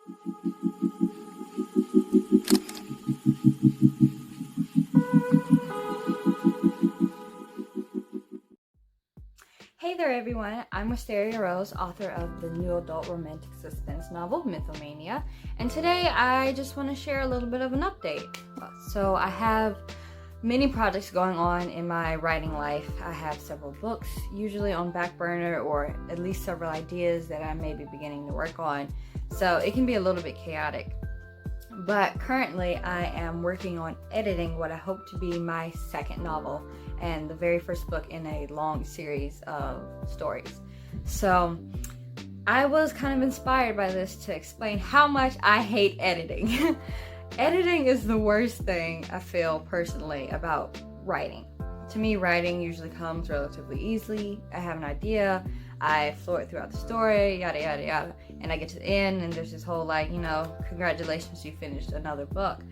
Hey there everyone, I'm Wisteria Rose, author of the new adult romantic suspense novel, Mythomania, and today I just want to share a little bit of an update. So I have many projects going on in my writing life. I have several books, usually on back burner, or at least several ideas that I may be beginning to work on, so it can be a little bit chaotic. But currently I am working on editing what I hope to be my second novel and the very first book in a long series of stories. So I was kind of inspired by this to explain how much I hate editing. Editing is the worst thing I feel personally about writing. To me, writing usually comes relatively easily. I have an idea, I float throughout the story, yada yada yada, and I get to the end and there's this whole like, you know, congratulations, you finished another book.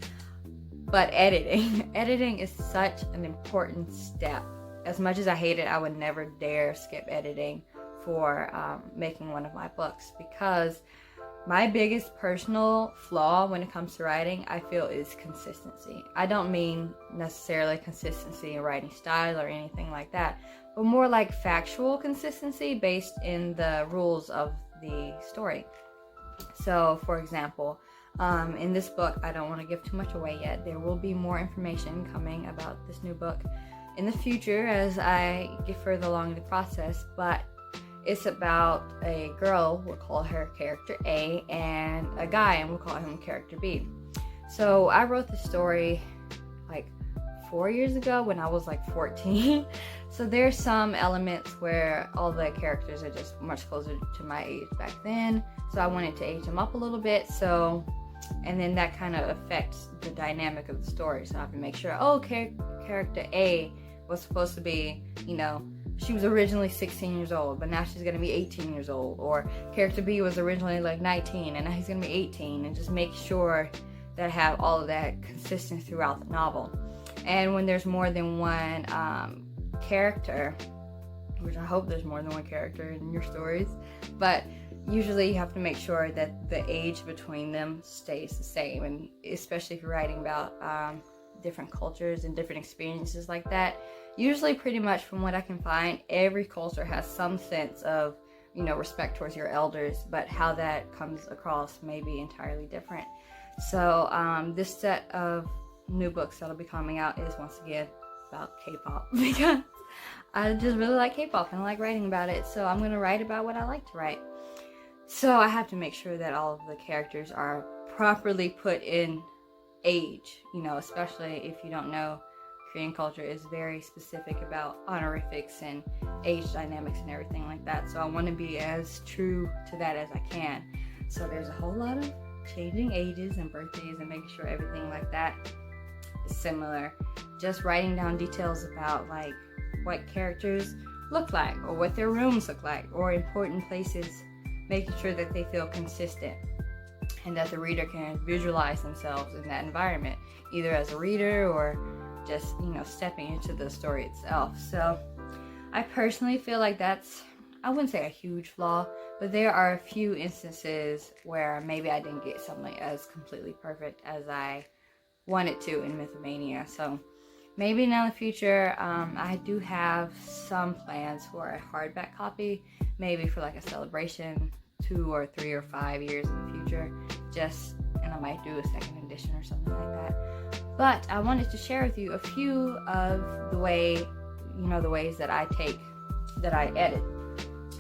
But editing is such an important step. As much as I hate it, I would never dare skip editing for making one of my books, because my biggest personal flaw when it comes to writing, I feel, is consistency. I don't mean necessarily consistency in writing style or anything like that, but more like factual consistency based in the rules of the story. So, for example, in this book, I don't want to give too much away yet. There will be more information coming about this new book in the future as I get further along in the process, but it's about a girl, we'll call her character A, and a guy, and we'll call him character B. So I wrote the story like 4 years ago when I was like 14. So there's some elements where all the characters are just much closer to my age back then. So I wanted to age them up a little bit. So, and then that kind of affects the dynamic of the story. So I have to make sure, oh, character A was supposed to be, you know, she was originally 16 years old, but now she's going to be 18 years old. Or character B was originally like 19, and now he's going to be 18. And just make sure that I have all of that consistent throughout the novel. And when there's more than one character, which I hope there's more than one character in your stories, but usually you have to make sure that the age between them stays the same. And especially if you're writing about different cultures and different experiences like that, usually pretty much from what I can find, every culture has some sense of, you know, respect towards your elders, but how that comes across may be entirely different. So this set of new books that'll be coming out is once again about K-pop, because I just really like K-pop and I like writing about it, so I'm going to write about what I like to write. So I have to make sure that all of the characters are properly put in age, you know, especially if you don't know, Korean culture is very specific about honorifics and age dynamics and everything like that. So I want to be as true to that as I can. So there's a whole lot of changing ages and birthdays and making sure everything like that is similar. Just writing down details about like what characters look like, or what their rooms look like, or important places, making sure that they feel consistent and that the reader can visualize themselves in that environment, either as a reader or just, you know, stepping into the story itself. So I personally feel like that's, I wouldn't say a huge flaw, but there are a few instances where maybe I didn't get something as completely perfect as I wanted to in Mythomania. So maybe in the future, I do have some plans for a hardback copy, maybe for like a celebration 2 or 3 or 5 years in the future, and I might do a second edition or something like that. But I wanted to share with you a few of the ways that I edit.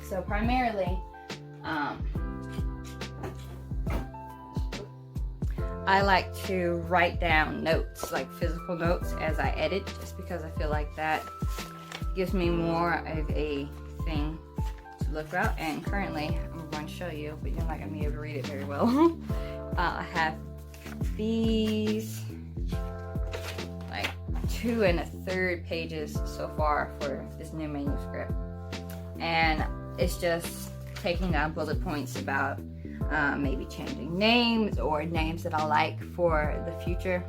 So primarily, I like to write down notes, like physical notes, as I edit, just because I feel like that gives me more of a thing to look at. And currently, I'm going to show you, but you're not going to be able to read it very well. I have these like 2 1/3 pages so far for this new manuscript, and it's just taking down bullet points about maybe changing names, or names that I like for the future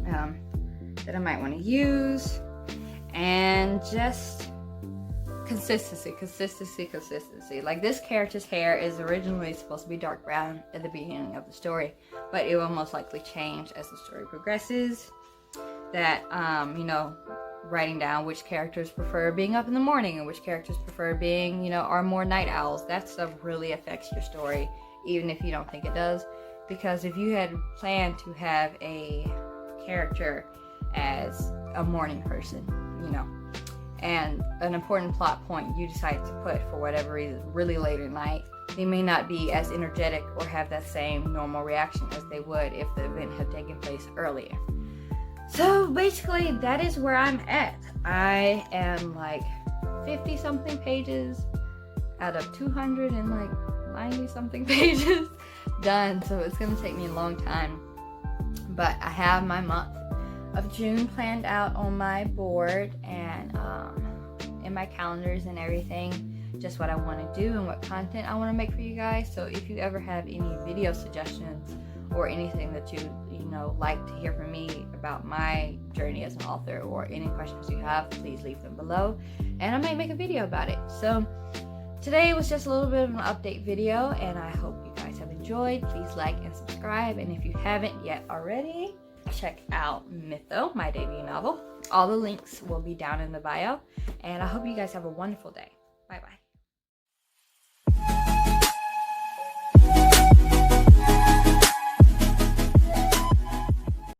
that I might want to use, and just consistency. Like, this character's hair is originally supposed to be dark brown at the beginning of the story, but it will most likely change as the story progresses. That, you know, writing down which characters prefer being up in the morning and which characters prefer being, you know, are more night owls. That stuff really affects your story, even if you don't think it does. Because if you had planned to have a character as a morning person, you know, and an important plot point you decide to put for whatever reason really late at night, they may not be as energetic or have that same normal reaction as they would if the event had taken place earlier. So basically, that is where I'm at. I am like 50 something pages out of 290 something pages done, so it's gonna take me a long time. But I have my month of June planned out on my board and in my calendars and everything, just what I want to do and what content I want to make for you guys. So if you ever have any video suggestions or anything that you know like to hear from me about my journey as an author, or any questions you have, please leave them below and I might make a video about it. So today was just a little bit of an update video, and I hope you guys have enjoyed. Please like and subscribe, and if you haven't yet already, check out Mytho, my debut novel. All the links will be down in the bio, and I hope you guys have a wonderful day. Bye bye.